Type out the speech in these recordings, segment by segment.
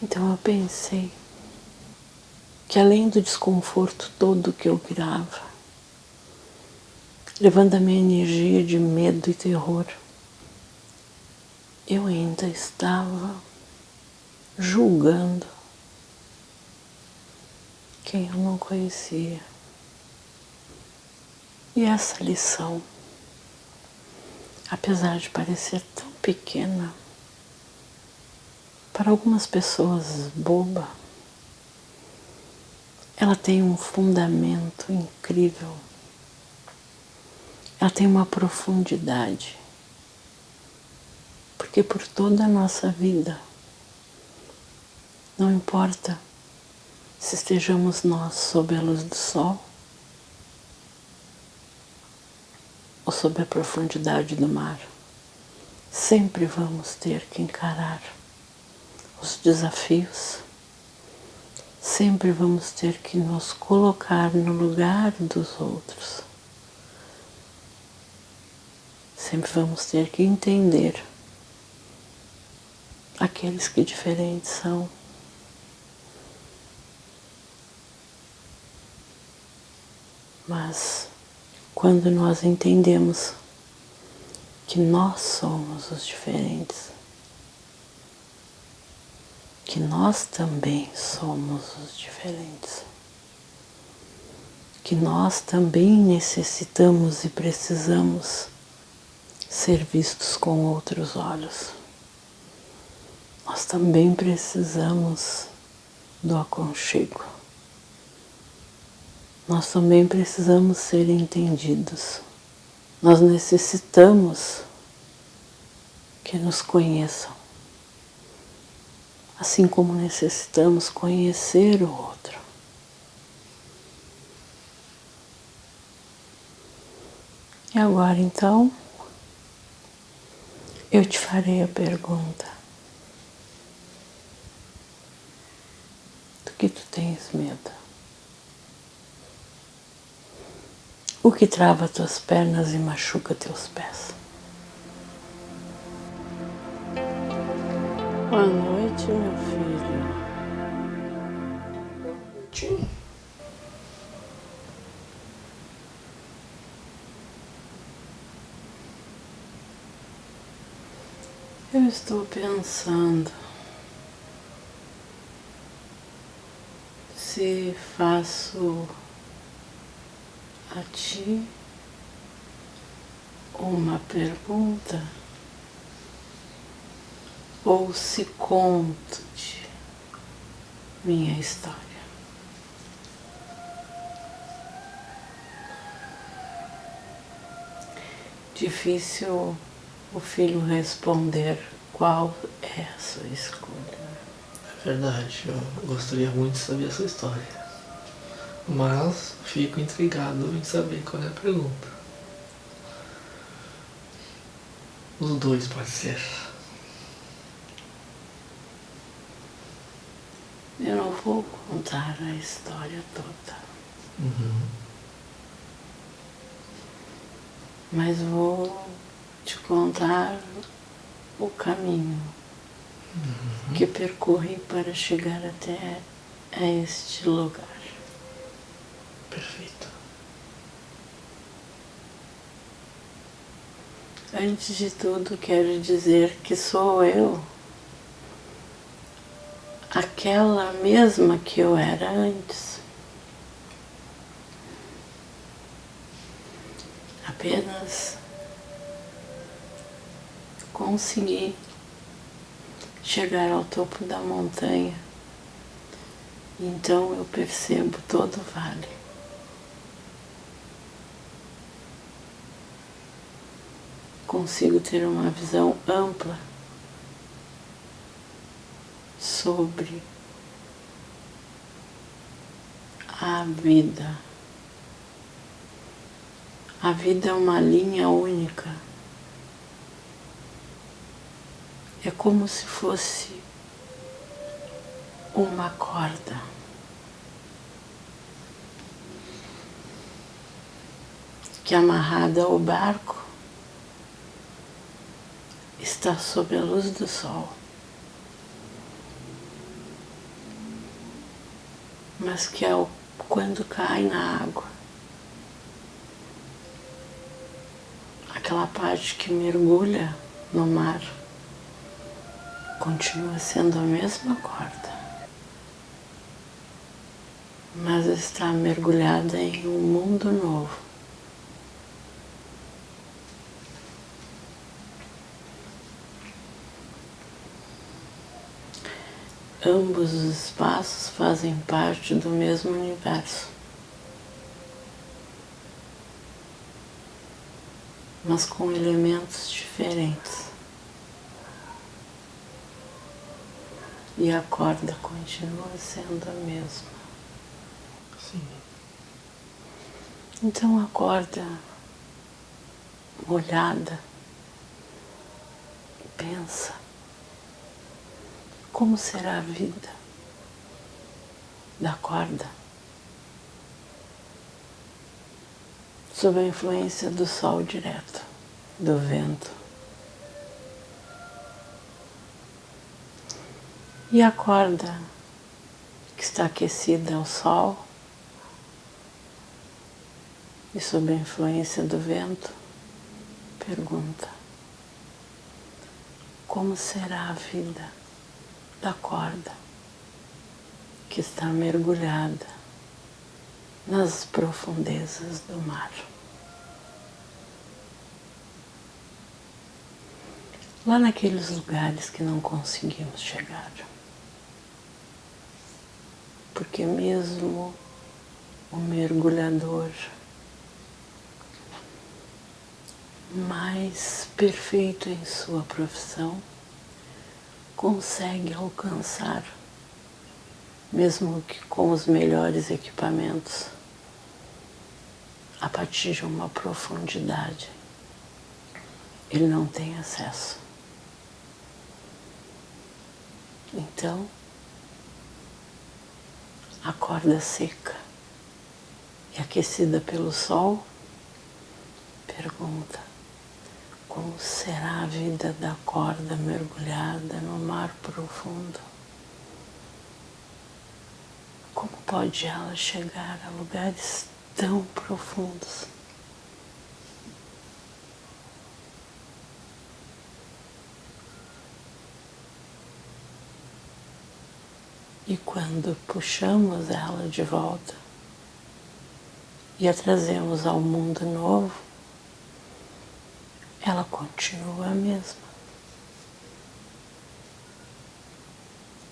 Então eu pensei que além do desconforto todo que eu virava, levando a minha energia de medo e terror, eu ainda estava julgando quem eu não conhecia. E essa lição, apesar de parecer tão pequena, para algumas pessoas boba, ela tem um fundamento incrível. Ela tem uma profundidade. Porque por toda a nossa vida, não importa se estejamos nós sob a luz do sol ou sob a profundidade do mar, sempre vamos ter que encarar os desafios, sempre vamos ter que nos colocar no lugar dos outros, sempre vamos ter que entender aqueles que diferentes são. Mas quando nós entendemos que nós somos os diferentes, que nós também somos os diferentes, que nós também necessitamos e precisamos ser vistos com outros olhos. Nós também precisamos do aconchego. Nós também precisamos ser entendidos. Nós necessitamos que nos conheçam, assim como necessitamos conhecer o outro. E agora então, eu te farei a pergunta: do que tu tens medo? O que trava tuas pernas e machuca teus pés? Boa noite, meu filho. Boa. Eu estou pensando se faço a ti uma pergunta ou se conto-te minha história. Difícil o filho responder qual é a sua escolha. É verdade, eu gostaria muito de saber a sua história. Mas fico intrigado em saber qual é a pergunta. Os dois pode ser. Eu não vou contar a história toda, mas vou te contar o caminho que percorri para chegar até a este lugar. Perfeito. Antes de tudo, quero dizer que sou eu, aquela mesma que eu era antes. Apenas consegui chegar ao topo da montanha, então eu percebo todo o vale. Consigo ter uma visão ampla sobre a vida. A vida é uma linha única. É como se fosse uma corda. Que amarrada ao barco está sob a luz do sol. mas que quando cai na água, aquela parte que mergulha no mar continua sendo a mesma corda, mas está mergulhada em um mundo novo. Ambos os espaços fazem parte do mesmo universo, mas com elementos diferentes. E a corda continua sendo a mesma. Sim. Então a corda molhada pensa: como será a vida da corda sob a influência do sol direto, do vento? E a corda que está aquecida ao sol e sob a influência do vento pergunta: como será a vida da corda que está mergulhada nas profundezas do mar? Lá naqueles lugares que não conseguimos chegar. Porque mesmo o mergulhador mais perfeito em sua profissão consegue alcançar, mesmo que com os melhores equipamentos, a partir de uma profundidade ele não tem acesso. Então, a corda seca e aquecida pelo sol pergunta: como será a vida da corda mergulhada no mar profundo? Como pode ela chegar a lugares tão profundos? E quando puxamos ela de volta e a trazemos ao mundo novo, ela continua a mesma.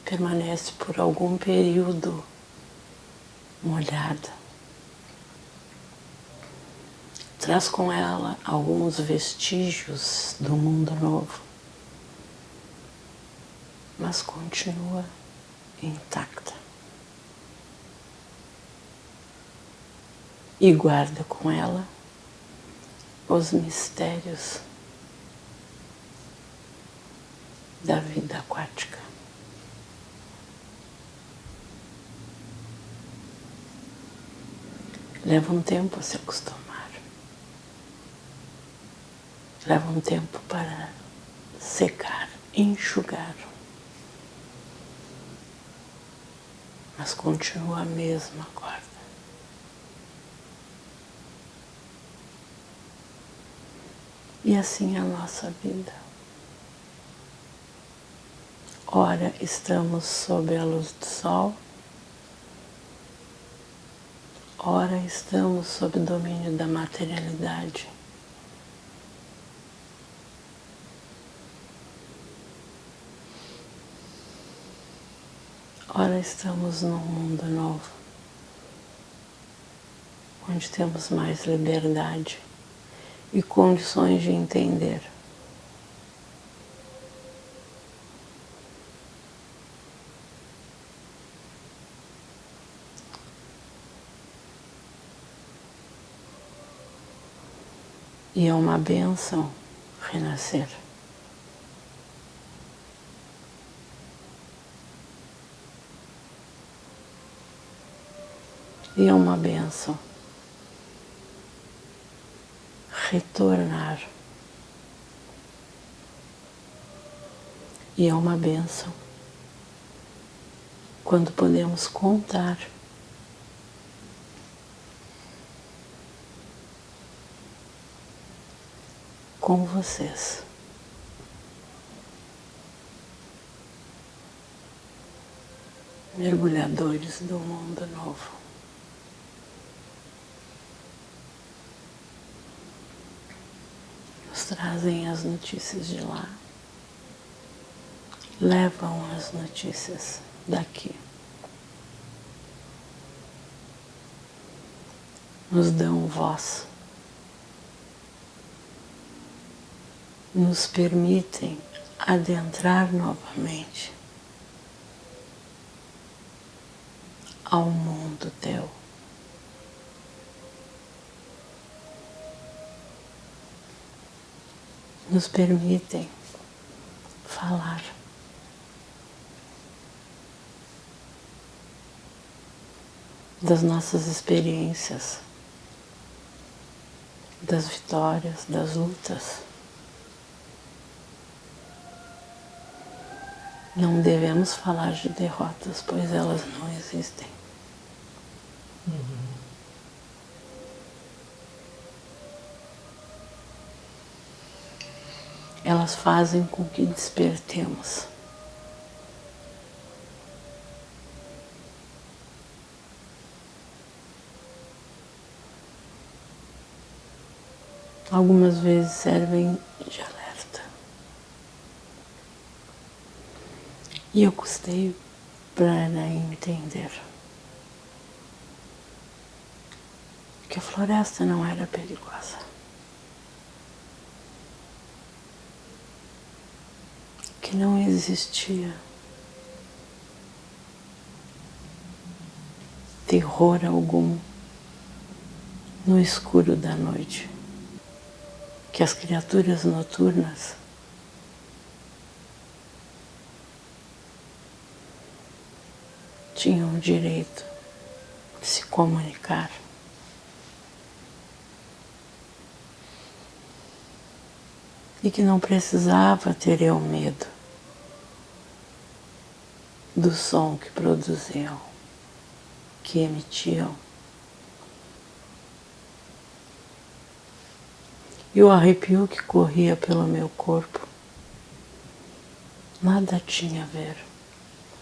Permanece por algum período molhada. Traz com ela alguns vestígios do mundo novo, mas continua intacta. E guarda com ela os mistérios da vida aquática. Leva um tempo a se acostumar. Leva um tempo para secar, enxugar. Mas continua a mesma corda. E assim é a nossa vida. Ora estamos sob a luz do sol, ora estamos sob o domínio da materialidade. Ora estamos num mundo novo, onde temos mais liberdade e condições de entender. E é uma bênção renascer. E é uma bênção retornar. E é uma bênção quando podemos contar com vocês. Mergulhadores do mundo novo. Nos trazem as notícias de lá, levam as notícias daqui. Nos dão voz, nos permitem adentrar novamente ao mundo teu. Nos permitem falar. Das nossas experiências, das vitórias, das lutas. Não devemos falar de derrotas, pois elas não existem. Elas fazem com que despertemos. Algumas vezes servem de alerta. E eu custei para entender que a floresta não era perigosa. Que não existia terror algum no escuro da noite. Que as criaturas noturnas tinham o direito de se comunicar. E que não precisava ter eu medo do som que produziam, que emitiam. E o arrepio que corria pelo meu corpo nada tinha a ver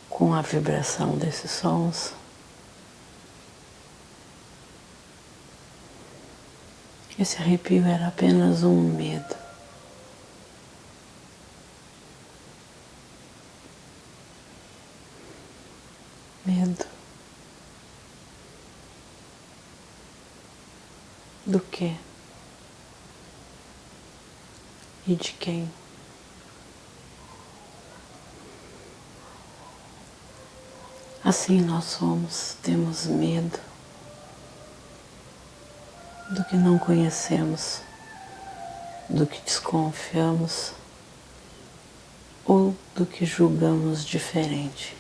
com a vibração desses sons. Esse arrepio era apenas um medo. Medo do quê? E de quem? Assim nós somos, temos medo do que não conhecemos, do que desconfiamos ou do que julgamos diferente.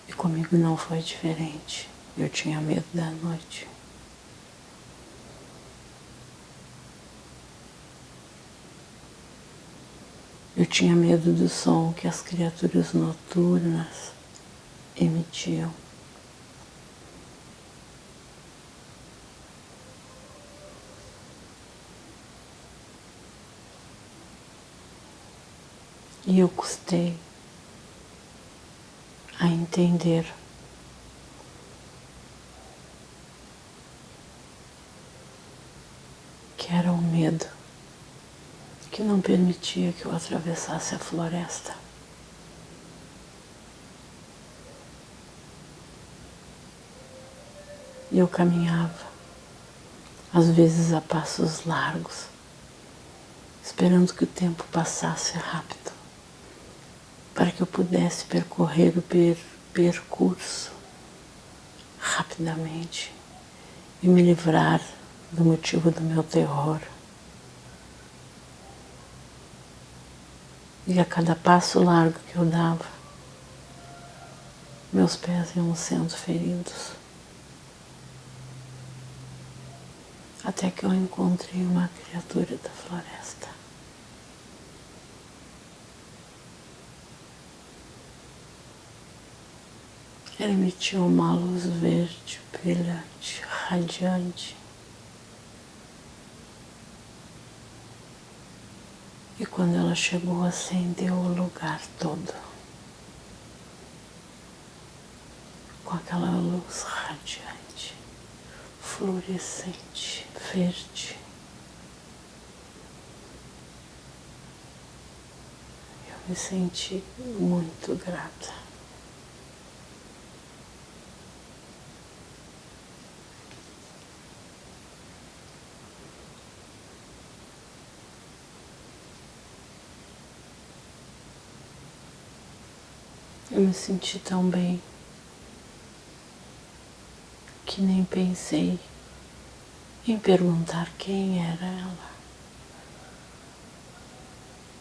E comigo não foi diferente. Eu tinha medo da noite. Eu tinha medo do som que as criaturas noturnas emitiam. E eu custei a entender que era o medo que não permitia que eu atravessasse a floresta. E eu caminhava, às vezes a passos largos, esperando que o tempo passasse rápido, para que eu pudesse percorrer o percurso rapidamente e me livrar do motivo do meu terror. E a cada passo largo que eu dava, meus pés iam sendo feridos. Até que eu encontrei uma criatura da floresta. Ela emitiu uma luz verde, brilhante, radiante. quando ela chegou, acendeu o lugar todo com aquela luz radiante, fluorescente, verde. Eu me senti muito grata. Eu me senti tão bem que nem pensei em perguntar quem era ela,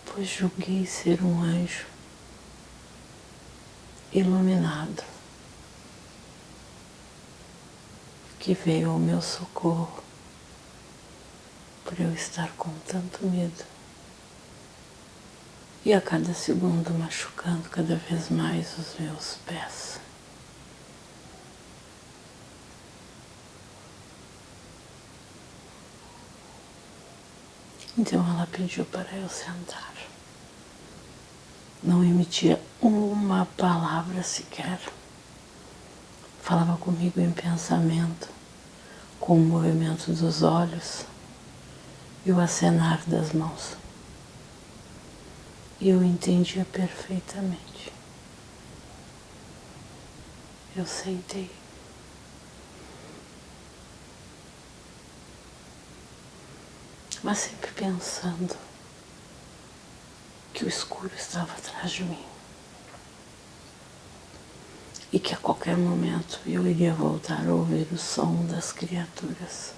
pois julguei ser um anjo iluminado que veio ao meu socorro por eu estar com tanto medo e a cada segundo machucando cada vez mais os meus pés. Então ela pediu para eu sentar. Não emitia uma palavra sequer. Falava comigo em pensamento, com o movimento dos olhos e o acenar das mãos. E eu entendia perfeitamente. Eu sentei. Mas sempre pensando que o escuro estava atrás de mim. E que a qualquer momento eu iria voltar a ouvir o som das criaturas.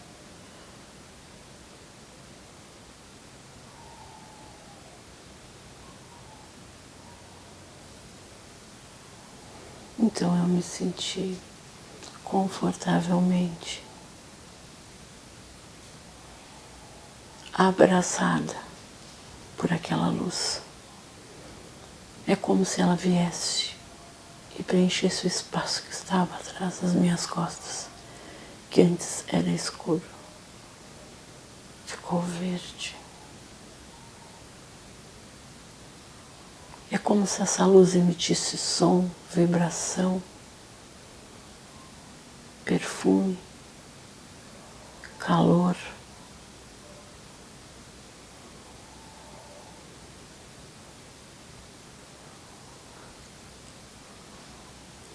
Então eu me senti confortavelmente abraçada por aquela luz. É como se ela viesse e preenchesse o espaço que estava atrás das minhas costas, que antes era escuro. Ficou verde. É como se essa luz emitisse som, vibração, perfume, calor.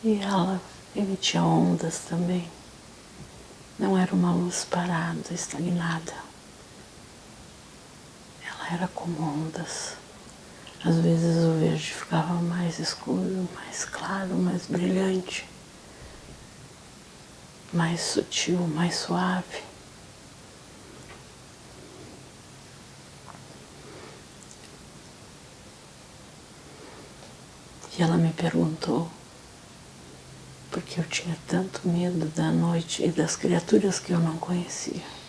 E ela emitia ondas também. Não era uma luz parada, estagnada. Ela era como ondas. Às vezes o verde ficava mais escuro, mais claro, mais brilhante, mais sutil, mais suave. E ela me perguntou por que eu tinha tanto medo da noite e das criaturas que eu não conhecia.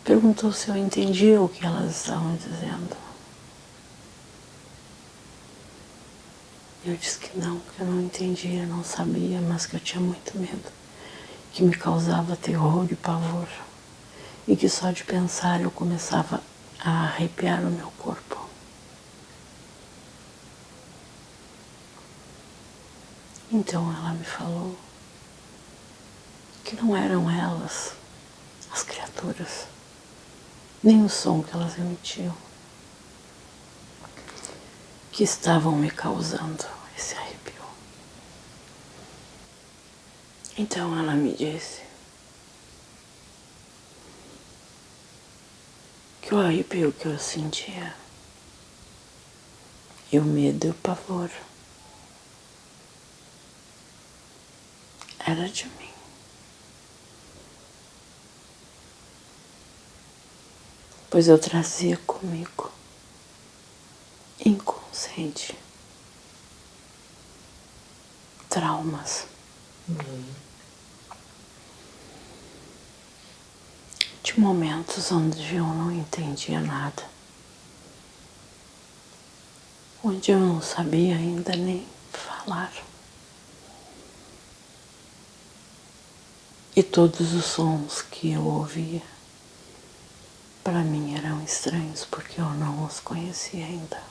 Perguntou se eu entendia o que elas estavam dizendo. Eu disse que eu não entendia, não sabia, mas que eu tinha muito medo, que me causava terror e pavor, e que só de pensar eu começava a arrepiar o meu corpo. Então ela me falou que não eram elas, as criaturas, nem o som que elas emitiam, que estavam me causando esse arrepio. Então ela me disse que o arrepio que eu sentia, e o medo e o pavor, era de mim. Pois eu trazia comigo, inconsciente, traumas. De momentos onde eu não entendia nada, onde eu não sabia ainda nem falar. E todos os sons que eu ouvia para mim eram estranhos porque eu não os conhecia ainda.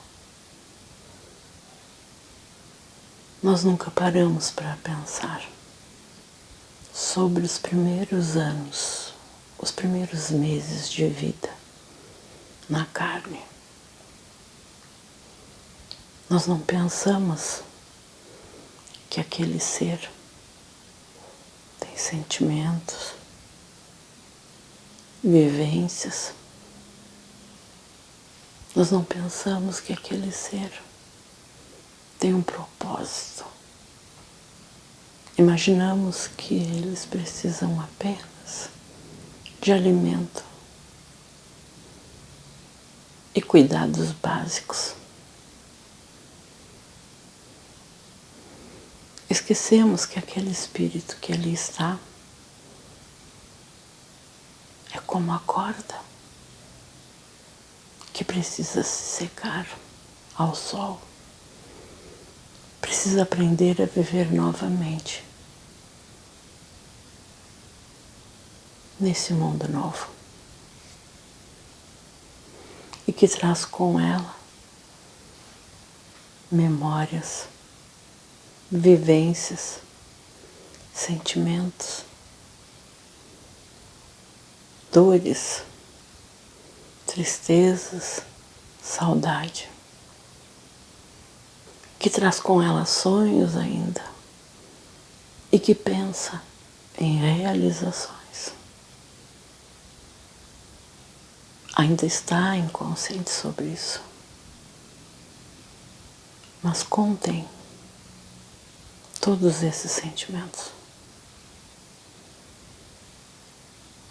Nós nunca paramos para pensar sobre os primeiros anos, os primeiros meses de vida na carne. Nós não pensamos que aquele ser tem sentimentos, vivências. Nós não pensamos que aquele ser tem um propósito. Imaginamos que eles precisam apenas de alimento e cuidados básicos. Esquecemos que aquele espírito que ali está é como a corda que precisa se secar ao sol, precisa aprender a viver novamente nesse mundo novo e que traz com ela memórias, vivências, sentimentos, dores, tristezas, saudade, que traz com ela sonhos ainda e que pensa em realizações. Ainda está inconsciente sobre isso, mas contém todos esses sentimentos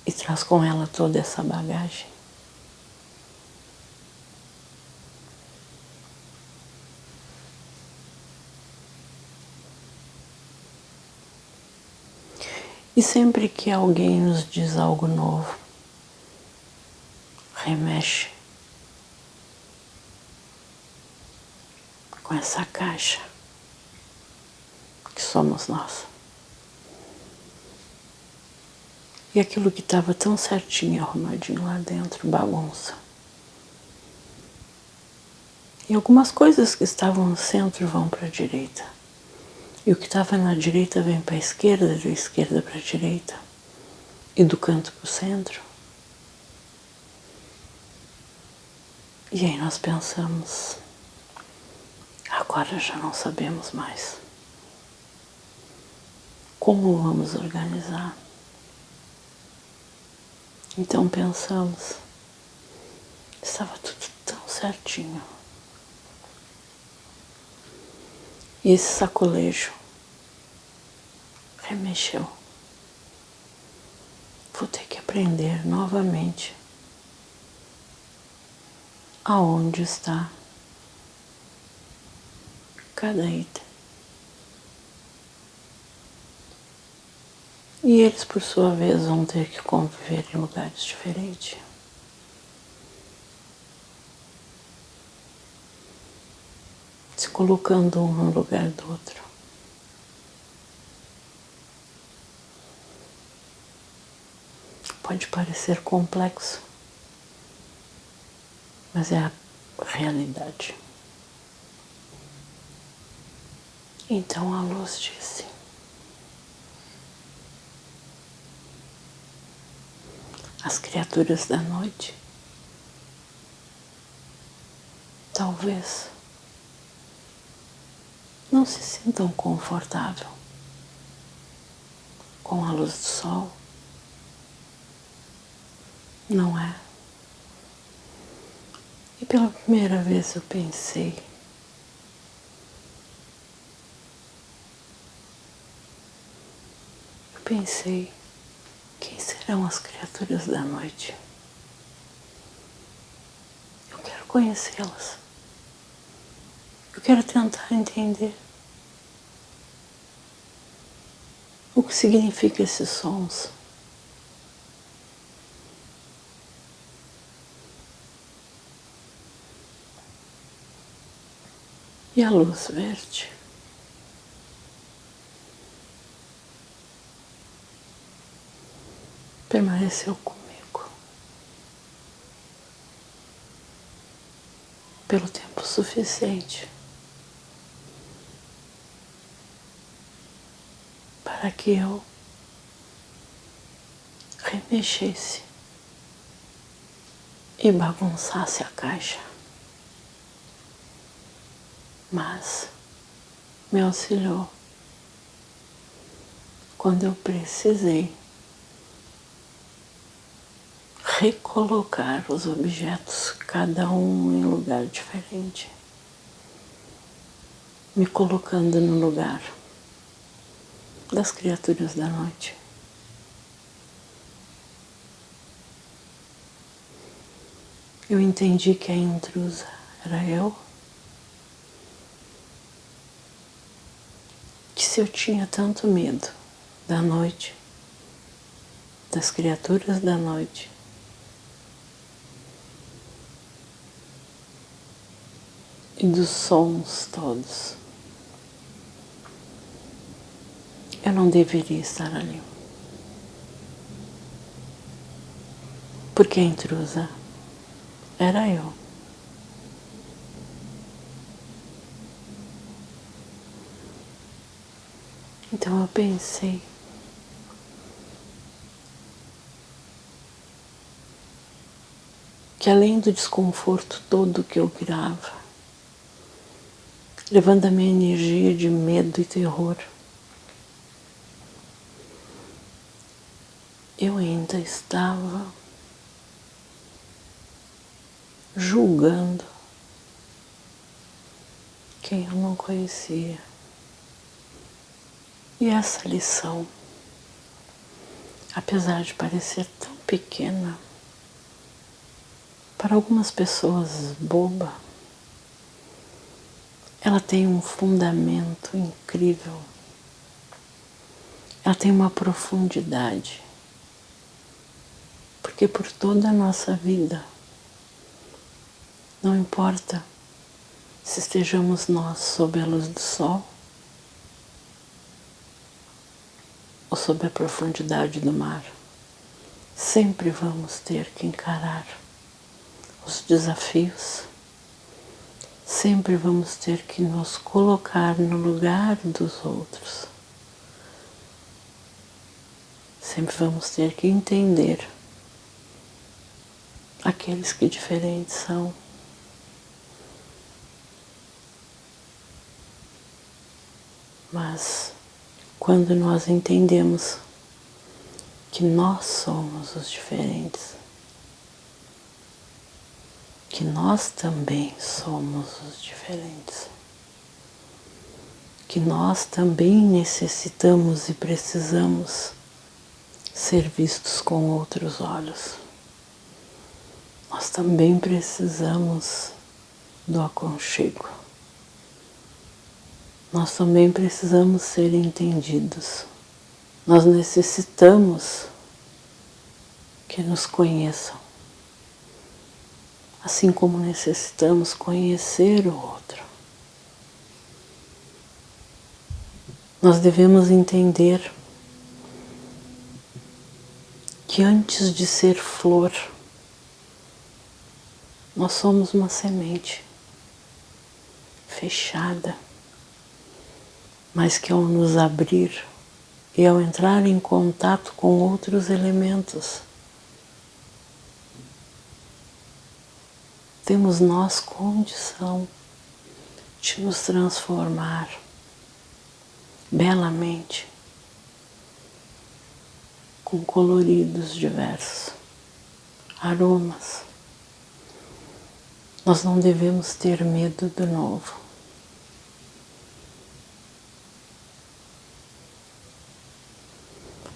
e traz com ela toda essa bagagem. E sempre que alguém nos diz algo novo, remexe com essa caixa que somos nós. E aquilo que estava tão certinho, arrumadinho lá dentro, bagunça. E algumas coisas que estavam no centro vão para a direita. E o que estava na direita vem para a esquerda, da esquerda para a direita. E do canto para o centro. E aí nós pensamos, agora já não sabemos mais como vamos organizar. Então pensamos, estava tudo tão certinho. E esse sacolejo remexeu. Vou ter que aprender novamente aonde está cada item. E eles, por sua vez, vão ter que conviver em lugares diferentes. Se colocando um no lugar do outro. Pode parecer complexo, mas é a realidade. Então a luz disse: as criaturas da noite talvez não se sintam confortável com a luz do sol, não é? E pela primeira vez eu pensei, quem serão as criaturas da noite? Eu quero conhecê-las. Eu quero tentar entender o que significam esses sons. E a luz verde permaneceu comigo. pelo tempo suficiente para que eu remexesse e bagunçasse a caixa. Mas me auxiliou quando eu precisei recolocar os objetos, cada um em lugar diferente, me colocando no lugar das criaturas da noite. Eu entendi que a intrusa era eu, que se eu tinha tanto medo da noite, das criaturas da noite, e dos sons todos, eu não deveria estar ali. Porque a intrusa era eu. Então eu pensei que além do desconforto todo que eu criava, levando a minha energia de medo e terror, eu ainda estava julgando quem eu não conhecia. E essa lição, apesar de parecer tão pequena, para algumas pessoas boba, ela tem um fundamento incrível. Ela tem uma profundidade. Porque por toda a nossa vida, não importa se estejamos nós sob a luz do sol ou sob a profundidade do mar, sempre vamos ter que encarar os desafios, sempre vamos ter que nos colocar no lugar dos outros, sempre vamos ter que entender aqueles que diferentes são. Mas quando nós entendemos que nós somos os diferentes, que nós também somos os diferentes, que nós também necessitamos e precisamos ser vistos com outros olhos, nós também precisamos do aconchego. Nós também precisamos ser entendidos. Nós necessitamos que nos conheçam, assim como necessitamos conhecer o outro. Nós devemos entender que antes de ser flor, nós somos uma semente fechada, mas que ao nos abrir e ao entrar em contato com outros elementos, temos nós condição de nos transformar belamente, com coloridos diversos, aromas. Nós não devemos ter medo do novo.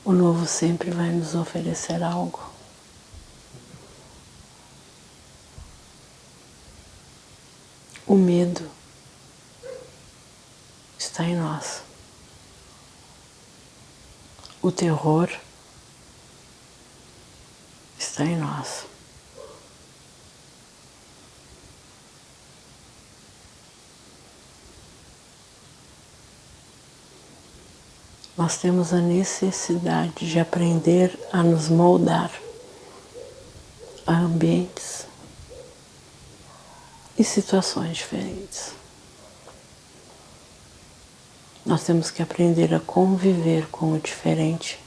O novo sempre vai nos oferecer algo. O medo está em nós. O terror está em nós. Nós temos a necessidade de aprender a nos moldar a ambientes e situações diferentes. Nós temos que aprender a conviver com o diferente,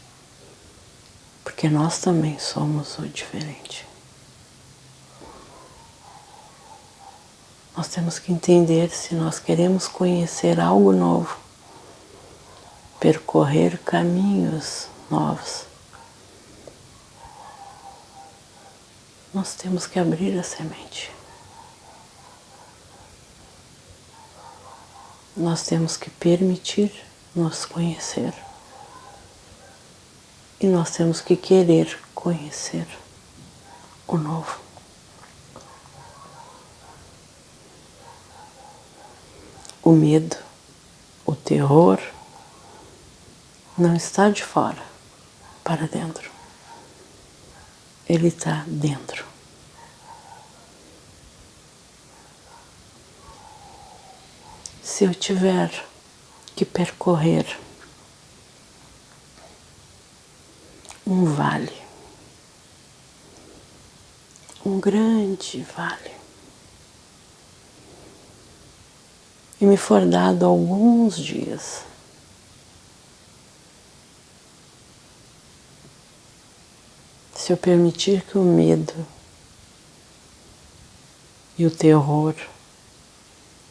porque nós também somos o diferente. Nós temos que entender se nós queremos conhecer algo novo, percorrer caminhos novos. Nós temos que abrir a semente. Nós temos que permitir nos conhecer. E nós temos que querer conhecer o novo. O medo, o terror, não está de fora para dentro. Ele está dentro. Se eu tiver que percorrer um vale, um grande vale, e me for dado alguns dias, se eu permitir que o medo e o terror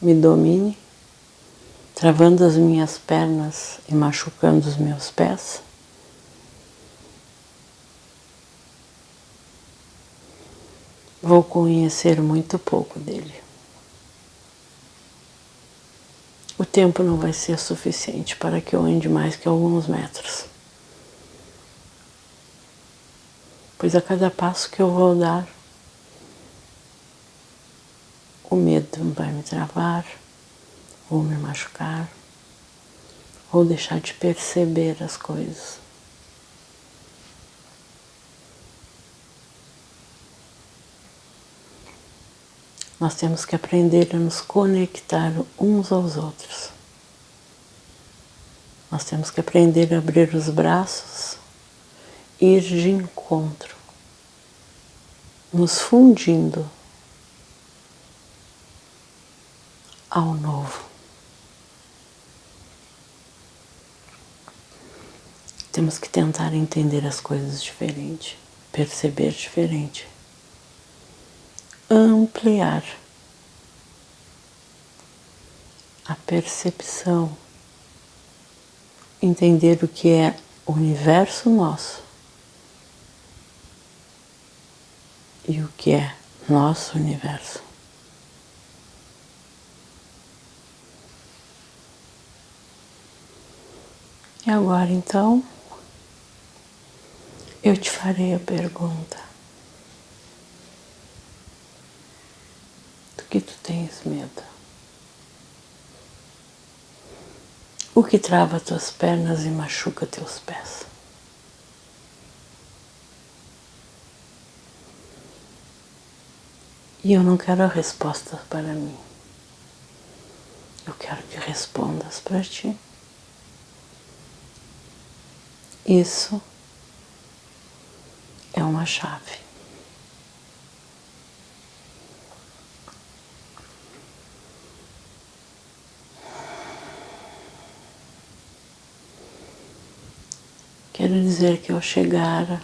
me domine, travando as minhas pernas e machucando os meus pés, vou conhecer muito pouco dele. O tempo não vai ser suficiente para que eu ande mais que alguns metros. Pois a cada passo que eu vou dar, o medo vai me travar, ou me machucar, ou deixar de perceber as coisas. Nós temos que aprender a nos conectar uns aos outros. Nós temos que aprender a abrir os braços, ir de encontro, nos fundindo ao novo. Temos que tentar entender as coisas diferente, perceber diferente, ampliar a percepção, entender o que é o universo nosso e o que é nosso universo. E agora então, eu te farei a pergunta: do que tu tens medo? O que trava tuas pernas e machuca teus pés? E eu não quero a resposta para mim. Eu quero que respondas para ti. Isso é uma chave. Quero dizer que ao chegar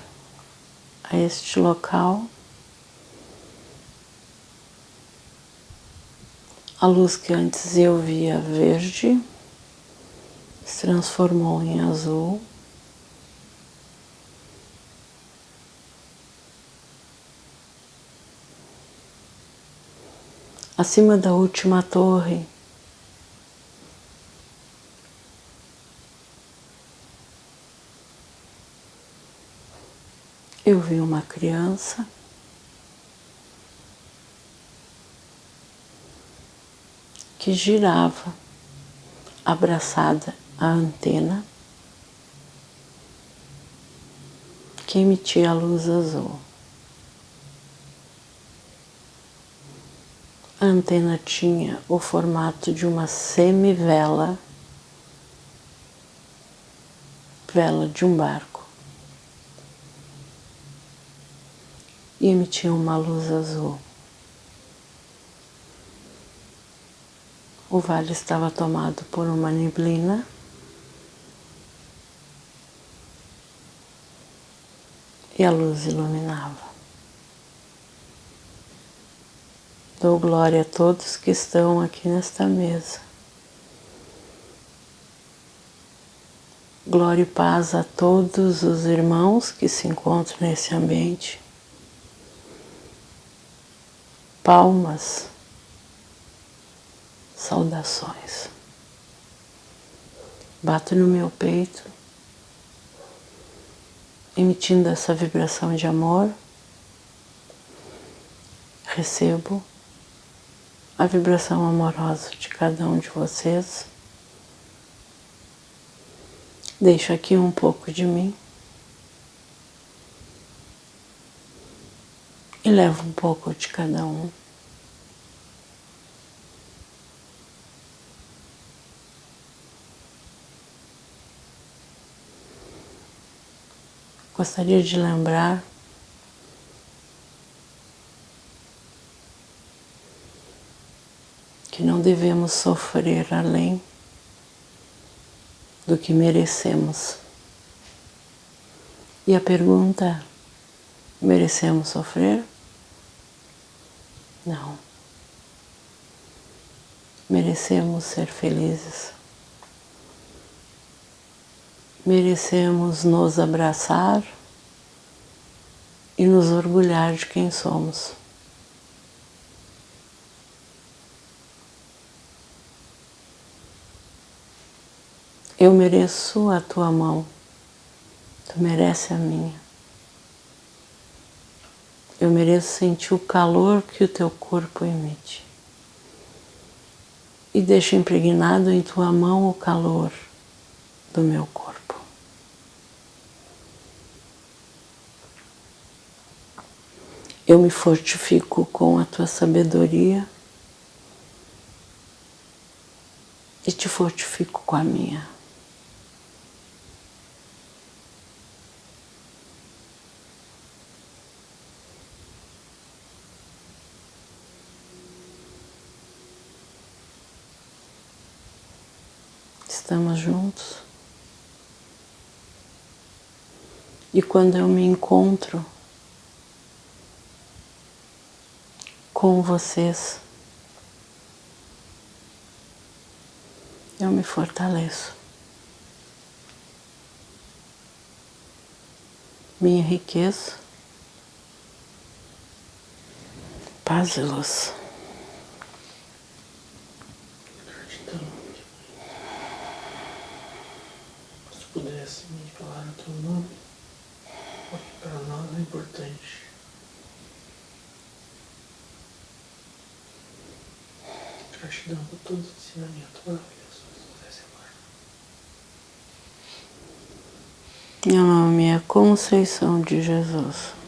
a este local, a luz que antes eu via verde se transformou em azul. Acima da última torre, eu vi uma criança que girava abraçada à antena que emitia a luz azul. A antena tinha o formato de uma semivela, vela de um barco, e emitia uma luz azul. O vale estava tomado por uma neblina e a luz iluminava. Dou glória a todos que estão aqui nesta mesa. Glória e paz a todos os irmãos que se encontram nesse ambiente. Palmas, saudações. Bato no meu peito, emitindo essa vibração de amor. Recebo a vibração amorosa de cada um de vocês. Deixo aqui um pouco de mim e levo um pouco de cada um. Gostaria de lembrar que não devemos sofrer além do que merecemos. E a pergunta é: merecemos sofrer? Não. Merecemos ser felizes. Merecemos nos abraçar e nos orgulhar de quem somos. Eu mereço a tua mão, tu mereces a minha. Eu mereço sentir o calor que o teu corpo emite. E deixo impregnado em tua mão o calor do meu corpo. Eu me fortifico com a tua sabedoria e te fortifico com a minha. Estamos juntos. E quando eu me encontro com vocês, eu me fortaleço. Me enriqueço. Paz e luz. Gratidão. Se pudesse me falar o teu nome, porque para nós é importante. Gratidão por todos os ensinamentos maravilhosos que nos desse agora. Meu nome é Conceição de Jesus.